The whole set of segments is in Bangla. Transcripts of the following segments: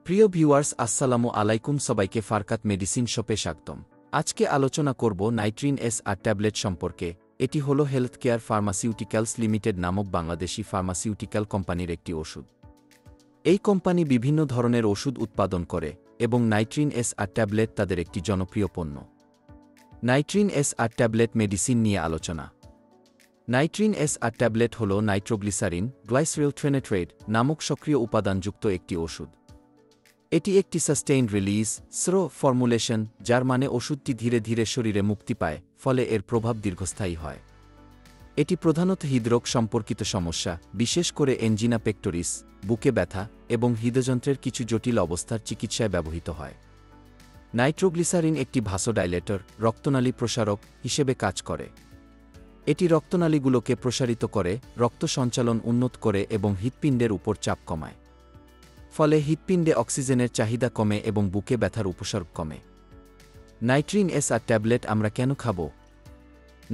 প্রিয় ভিউয়ার্স, আসসালামু আলাইকুম। সবাইকে ফারকাত মেডিসিন শপে স্বাগতম। আজকে আলোচনা করব নাইট্রিন এস আর ট্যাবলেট সম্পর্কে। এটি হল হেলথ কেয়ার ফার্মাসিউটিক্যালস লিমিটেড নামক বাংলাদেশি ফার্মাসিউটিক্যাল কোম্পানির একটি ওষুধ। এই কোম্পানি বিভিন্ন ধরনের ওষুধ উৎপাদন করে এবং নাইট্রিন এস আর ট্যাবলেট তাদের একটি জনপ্রিয় পণ্য। নাইট্রিন এস আর ট্যাবলেট মেডিসিন নিয়ে আলোচনা। নাইট্রিন এস আর ট্যাবলেট হল নাইট্রোগ্লিসারিন গ্লাইসিলট্রেনেট্রেট নামক সক্রিয় উপাদানযুক্ত একটি ওষুধ। এটি একটি সাস্টেইনড রিলিজ স্রো ফর্মুলেশন, যার মানে ওষুধটি ধীরে ধীরে শরীরে মুক্তি পায়, ফলে এর প্রভাব দীর্ঘস্থায়ী হয়। এটি প্রধানত হৃদরোগ সম্পর্কিত সমস্যা, বিশেষ করে এনজিনা পেক্টোরিস, বুকে ব্যথা এবং হৃদযন্ত্রের কিছু জটিল অবস্থার চিকিৎসায় ব্যবহৃত হয়। নাইট্রোগ্লিসারিন একটি ভাসোডাইলেটর রক্তনালী প্রসারক হিসেবে কাজ করে। এটি রক্তনালীগুলোকে প্রসারিত করে, রক্ত সঞ্চালন উন্নত করে এবং হৃৎপিণ্ডের উপর চাপ কমায়। ফলে হৃৎপিণ্ডে অক্সিজেনের চাহিদা কমে এবং বুকে ব্যথার উপসর্গ কমে। নাইট্রিন এস আর ট্যাবলেট আমরা কেন খাব?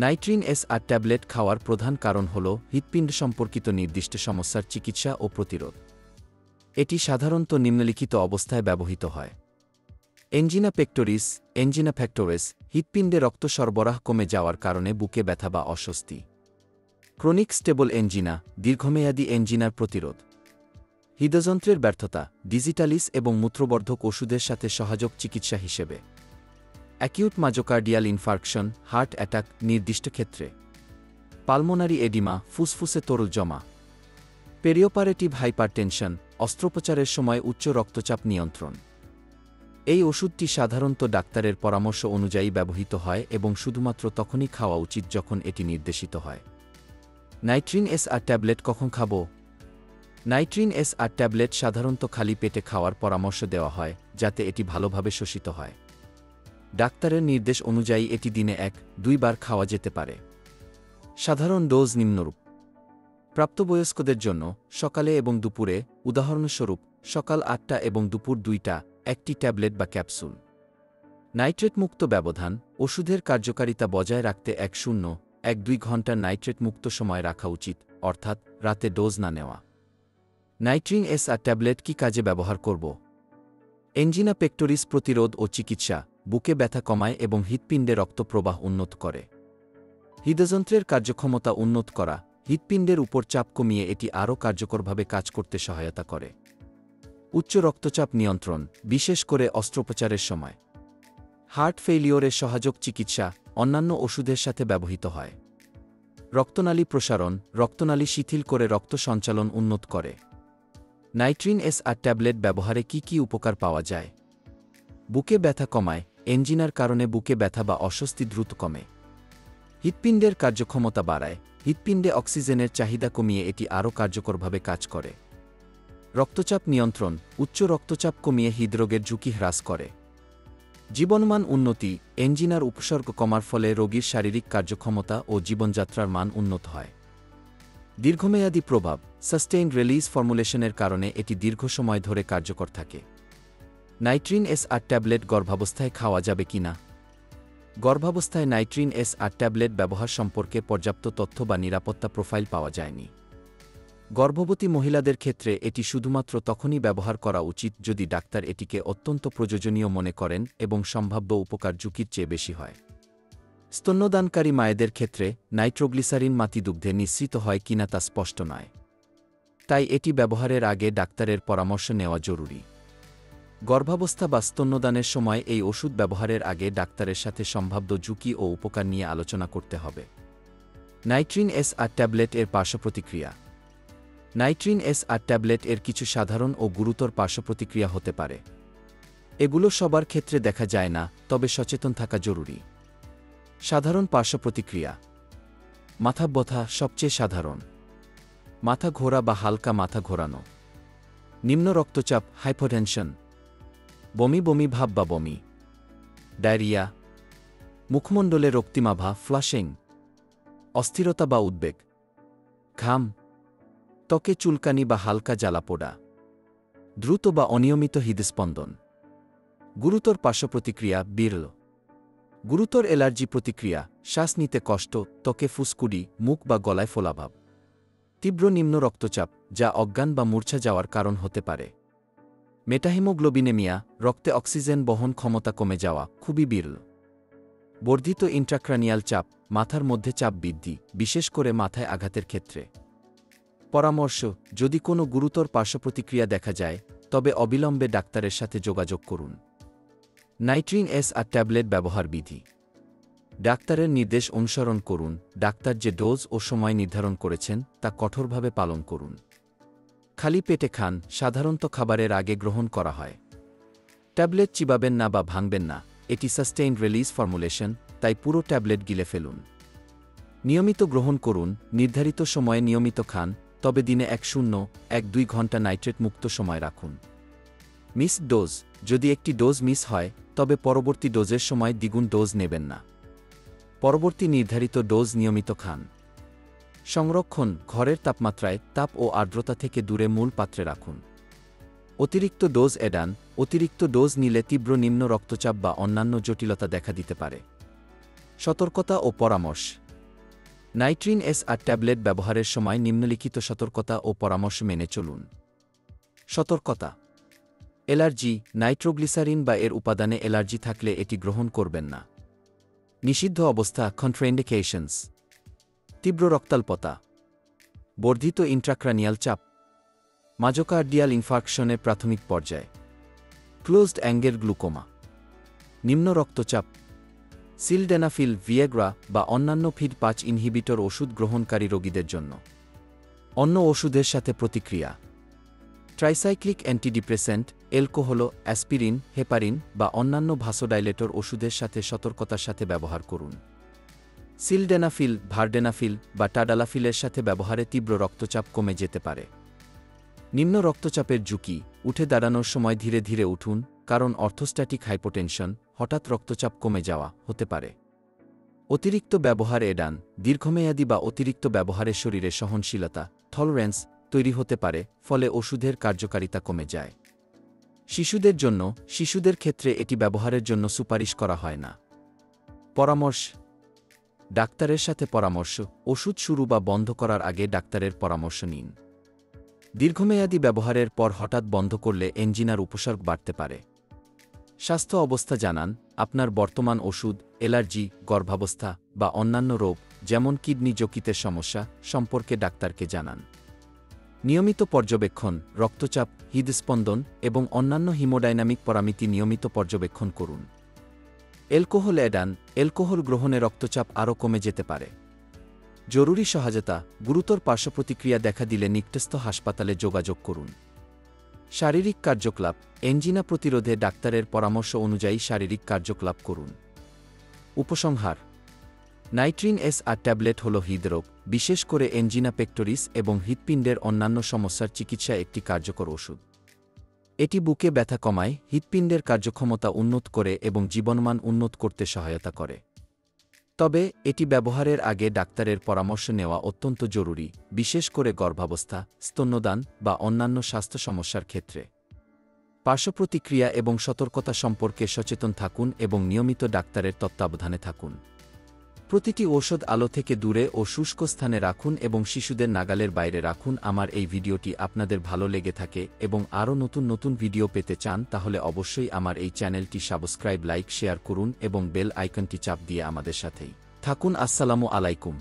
নাইট্রিন এস আর ট্যাবলেট খাওয়ার প্রধান কারণ হল হৃৎপিণ্ড সম্পর্কিত নির্দিষ্ট সমস্যার চিকিৎসা ও প্রতিরোধ। এটি সাধারণত নিম্নলিখিত অবস্থায় ব্যবহৃত হয়: এনজিনা পেক্টোরিস, এনজিনা ফ্যাক্টোরেস, হৃৎপিণ্ডে রক্ত সরবরাহ কমে যাওয়ার কারণে বুকে ব্যথা বা অস্বস্তি। ক্রনিক স্টেবল এনজিনা, দীর্ঘমেয়াদী এনজিনার প্রতিরোধ। হৃদযন্ত্রের ব্যর্থতা, ডিজিটালিস এবং মূত্রবর্ধক ওষুধের সাথে সহায়ক চিকিৎসা হিসেবে। Acute myocardial infarction, heart attack নির্দিষ্ট ক্ষেত্রে। পালমোনারি এডিমা, ফুসফুসে তরল জমা। পেরিওপারেটিভ হাইপারটেনশন, অস্ত্রোপচারের সময় উচ্চ রক্তচাপ নিয়ন্ত্রণ। এই ওষুধটি সাধারণত ডাক্তারের পরামর্শ অনুযায়ী ব্যবহৃত হয় এবং শুধুমাত্র তখনই খাওয়া উচিত যখন এটি নির্দেশিত হয়। নাইট্রিন এস আর ট্যাবলেট কখন খাব? নাইট্রিন এস আর ট্যাবলেট সাধারণত খালি পেটে খাওয়ার পরামর্শ দেওয়া হয়, যাতে এটি ভালোভাবে শোষিত হয়। ডাক্তারের নির্দেশ অনুযায়ী এটি দিনে 1-2 বার খাওয়া যেতে পারে। সাধারণ ডোজ নিম্নরূপ: প্রাপ্তবয়স্কদের জন্য সকালে এবং দুপুরে, উদাহরণস্বরূপ সকাল 8টা এবং দুপুর 2টা, একটি ট্যাবলেট বা ক্যাপসুল। নাইট্রেট-মুক্ত ব্যবধান: ওষুধের কার্যকারিতা বজায় রাখতে 1-2 ঘণ্টার নাইট্রেট-মুক্ত সময় রাখা উচিত, অর্থাৎ রাতে ডোজ না নেওয়া। নাইট্রিন এস আর ট্যাবলেট কী কাজে ব্যবহার করব? এনজিনা পেক্টোরিস প্রতিরোধ ও চিকিৎসা, বুকে ব্যথা কমায় এবং হৃৎপিণ্ডে রক্তপ্রবাহ উন্নত করে। হৃদযন্ত্রের কার্যক্ষমতা উন্নত করা, হৃৎপিণ্ডের উপর চাপ কমিয়ে এটি আরও কার্যকরভাবে কাজ করতে সহায়তা করে। উচ্চ রক্তচাপ নিয়ন্ত্রণ, বিশেষ করে অস্ত্রোপচারের সময়। হার্ট ফেইলিওরের সহায়ক চিকিৎসা, অন্যান্য ওষুধের সাথে ব্যবহৃত হয়। রক্তনালী প্রসারণ, রক্তনালী শিথিল করে রক্ত সঞ্চালন উন্নত করে। নাইট্রিন এস আর ট্যাবলেট ব্যবহারে কি কি উপকার পাওয়া যায়? বুকে ব্যথা কমায়, এনজিনার কারণে বুকে ব্যথা বা অস্বস্তি দ্রুত কমে। হৃৎপিণ্ডের কার্যক্ষমতা বাড়ায়, হৃৎপিণ্ডে অক্সিজেনের চাহিদা কমিয়ে এটি আরও কার্যকরভাবে কাজ করে। রক্তচাপ নিয়ন্ত্রণ, উচ্চ রক্তচাপ কমিয়ে হৃদরোগের ঝুঁকি হ্রাস করে। জীবনমান উন্নতি, এনজিনার উপসর্গ কমার ফলে রোগীর শারীরিক কার্যক্ষমতা ও জীবনযাত্রার মান উন্নত হয়। দীর্ঘমেয়াদী প্রভাব, সাস্টেইনড রিলিজ ফর্মুলেশনের কারণে এটি দীর্ঘ সময় ধরে কার্যকর থাকে। নাইট্রিন এস আর ট্যাবলেট গর্ভাবস্থায় খাওয়া যাবে কিনা? গর্ভাবস্থায় নাইট্রিন এস আর ট্যাবলেট ব্যবহার সম্পর্কে পর্যাপ্ত তথ্য বা নিরাপত্তা প্রোফাইল পাওয়া যায়নি। গর্ভবতী মহিলাদের ক্ষেত্রে এটি শুধুমাত্র তখনই ব্যবহার করা উচিত যদি ডাক্তার এটিকে অত্যন্ত প্রয়োজনীয় মনে করেন এবং সম্ভাব্য উপকার ঝুঁকির চেয়ে বেশি হয়। স্তন্যদানকারী মায়েদের ক্ষেত্রে নাইট্রোগ্লিসারিন মাতৃদুগ্ধে নিঃসৃত হয় কিনা তা স্পষ্ট নয়, তাই এটি ব্যবহারের আগে ডাক্তারের পরামর্শ নেওয়া জরুরি। গর্ভাবস্থা বা স্তন্যদানের সময় এই ওষুধ ব্যবহারের আগে ডাক্তারের সাথে সম্ভাব্য ঝুঁকি ও উপকার নিয়ে আলোচনা করতে হবে। নাইট্রিন এস আর ট্যাবলেট এর পার্শ্বপ্রতিক্রিয়া। নাইট্রিন এস আর ট্যাবলেট এর কিছু সাধারণ ও গুরুতর পার্শ্বপ্রতিক্রিয়া হতে পারে। এগুলো সবার ক্ষেত্রে দেখা যায় না, তবে সচেতন থাকা জরুরি। সাধারণ পার্শ্বপ্রতিক্রিয়া: মাথা ব্যথা সবচেয়ে সাধারণ। মাথা ঘোরা বা হালকা মাথা ঘোরানো। নিম্ন রক্তচাপ হাইপোটেনশন। বমি বমি ভাব বা বমি। ডায়রিয়া। মুখমণ্ডলে রক্তিমাভা ফ্লাশিং। অস্থিরতা বা উদ্বেগ। ঘাম। ত্বকে চুলকানি বা হালকা জ্বালাপোড়া। দ্রুত বা অনিয়মিত হৃদস্পন্দন। গুরুতর পার্শ্বপ্রতিক্রিয়া বিরল। গুরুতর অ্যালার্জি প্রতিক্রিয়া, শ্বাস নিতে কষ্ট, ত্বকে ফুসকুড়ি, মুখ বা গলায় ফোলাভাব। তীব্র নিম্ন রক্তচাপ, যা অজ্ঞান বা মূর্ছা যাওয়ার কারণ হতে পারে। মেটাহিমোগ্লোবিনেমিয়া, রক্তে অক্সিজেন বহন ক্ষমতা কমে যাওয়া, খুবই বিরল। বর্ধিত ইন্ট্রাক্রানিয়াল চাপ, মাথার মধ্যে চাপ বৃদ্ধি, বিশেষ করে মাথায় আঘাতের ক্ষেত্রে। পরামর্শ: যদি কোনো গুরুতর পার্শ্বপ্রতিক্রিয়া দেখা যায়, তবে অবিলম্বে ডাক্তারের সাথে যোগাযোগ করুন। নাইট্রিন এসআর ট্যাবলেট ব্যবহার বিধি: ডাক্তারের নির্দেশ অনুসরণ করুন। ডাক্তার যে ডোজ ও সময় নির্ধারণ করেছেন তা কঠোরভাবে পালন করুন। খালি পেটে খান, সাধারণত খাবারের আগে গ্রহণ করা হয়। ট্যাবলেট চিবাবেন না বা ভাঙবেন না, এটি সাস্টেইনড রিলিজ ফর্মুলেশন, তাই পুরো ট্যাবলেট গিলে ফেলুন। নিয়মিত গ্রহণ করুন, নির্ধারিত সময়ে নিয়মিত খান, তবে দিনে 1-2 ঘন্টা নাইট্রেট মুক্ত সময় রাখুন। মিস ডোজ: যদি একটি ডোজ মিস হয়, তবে পরবর্তী ডোজের সময় দ্বিগুণ ডোজ নেবেন না। পরবর্তী নির্ধারিত ডোজ নিয়মিত খান। সংরক্ষণ: ঘরের তাপমাত্রায় তাপ ও আর্দ্রতা থেকে দূরে মূল পাত্রে রাখুন। অতিরিক্ত ডোজ এড়ান, অতিরিক্ত ডোজ নিলে তীব্র নিম্ন রক্তচাপ বা অন্যান্য জটিলতা দেখা দিতে পারে। সতর্কতা ও পরামর্শ: নাইট্রিন এসআর ট্যাবলেট ব্যবহারের সময় নিম্নলিখিত সতর্কতা ও পরামর্শ মেনে চলুন। সতর্কতা: অ্যালার্জি: নাইট্রোগ্লিসারিন বা এর উপাদানে অ্যালার্জি থাকলে এটি গ্রহণ করবেন না। নিষিদ্ধ অবস্থা কন্ট্রাইন্ডিকেশনস: তীব্র রক্তাল্পতা, বর্ধিত ইন্ট্রাক্রানিয়াল চাপ, মায়োকার্ডিয়াল ইনফার্কশনের প্রাথমিক পর্যায়, ক্লোজড অ্যাঙ্গেল গ্লুকোমা, নিম্ন রক্তচাপ। সিলডেনাফিল, ভিয়েগ্রা বা অন্যান্য ফিড-5 ইনহিবিটর ওষুধ গ্রহণকারী রোগীদের জন্য। অন্য ওষুধের সাথে প্রতিক্রিয়া: tricyclic antidepressant, alcohol, aspirin, heparin বা অন্যান্য ভাসোডাইলেটর ওষুধের সাথে সতর্কতার সাথে ব্যবহার করুন। সিলডেনাফিল, ভার্ডেনাফিল বা টাডালাফিলের সাথে ব্যবহারে তীব্র রক্তচাপ কমে যেতে পারে। নিম্ন রক্তচাপের ঝুঁকি: উঠে দাঁড়ানোর সময় ধীরে ধীরে উঠুন, কারণ অর্থোস্ট্যাটিক হাইপোটেনশন, হঠাৎ রক্তচাপ কমে যাওয়া, হতে পারে। অতিরিক্ত ব্যবহার এড়ান, দীর্ঘমেয়াদী বা অতিরিক্ত ব্যবহারে শরীরে সহনশীলতা, টলারেন্স তৈরি হতে পারে, ফলে ওষুধের কার্যকারিতা কমে যায়। শিশুদের ক্ষেত্রে এটি ব্যবহারের জন্য সুপারিশ করা হয় না। পরামর্শ: ডাক্তারের সাথে পরামর্শ, ওষুধ শুরু বা বন্ধ করার আগে ডাক্তারের পরামর্শ নিন। দীর্ঘমেয়াদী ব্যবহারের পর হঠাৎ বন্ধ করলে এনজিনার উপসর্গ বাড়তে পারে। স্বাস্থ্য অবস্থা জানান: আপনার বর্তমান ওষুধ, অ্যালার্জি, গর্ভাবস্থা বা অন্যান্য রোগ যেমন কিডনি যকৃতের সমস্যা সম্পর্কে ডাক্তারকে জানান। নিয়মিত পর্যবেক্ষণ, রক্তচাপ, হৃদস্পন্দন এবং অন্যান্য হিমোডাইনামিক পরামিতি নিয়মিত পর্যবেক্ষণ করুন। অ্যালকোহল এড়ান, অ্যালকোহল গ্রহণে রক্তচাপ আরও কমে যেতে পারে। জরুরি সহায়তা: গুরুতর পার্শ্বপ্রতিক্রিয়া দেখা দিলে নিকটস্থ হাসপাতালে যোগাযোগ করুন। শারীরিক কার্যকলাপ: এনজিনা প্রতিরোধে ডাক্তারের পরামর্শ অনুযায়ী শারীরিক কার্যকলাপ করুন। উপসংহার: নাইট্রিন এসআর ট্যাবলেট হল হৃদরোগ, বিশেষ করে এনজিনা পেক্টোরিস এবং হৃৎপিণ্ডের অন্যান্য সমস্যার চিকিৎসায় একটি কার্যকর ওষুধ। এটি বুকে ব্যথা কমায়, হৃৎপিণ্ডের কার্যক্ষমতা উন্নত করে এবং জীবনমান উন্নত করতে সহায়তা করে। তবে এটি ব্যবহারের আগে ডাক্তারের পরামর্শ নেওয়া অত্যন্ত জরুরি, বিশেষ করে গর্ভাবস্থা, স্তন্যদান বা অন্যান্য স্বাস্থ্য সমস্যার ক্ষেত্রে। পার্শ্বপ্রতিক্রিয়া এবং সতর্কতা সম্পর্কে সচেতন থাকুন এবং নিয়মিত ডাক্তারের তত্ত্বাবধানে থাকুন। প্রতিটি ঔষধ আলো থেকে দূরে ও শুষ্ক স্থানে রাখুন এবং শিশুদের নাগালের বাইরে রাখুন। আমার এই ভিডিওটি আপনাদের ভালো লেগে থাকে এবং আরও নতুন নতুন ভিডিও পেতে চান, তাহলে অবশ্যই আমার এই চ্যানেলটি সাবস্ক্রাইব, লাইক, শেয়ার করুন এবং বেল আইকনটি চাপ দিয়ে আমাদের সাথেই থাকুন। আসসালামু আলাইকুম।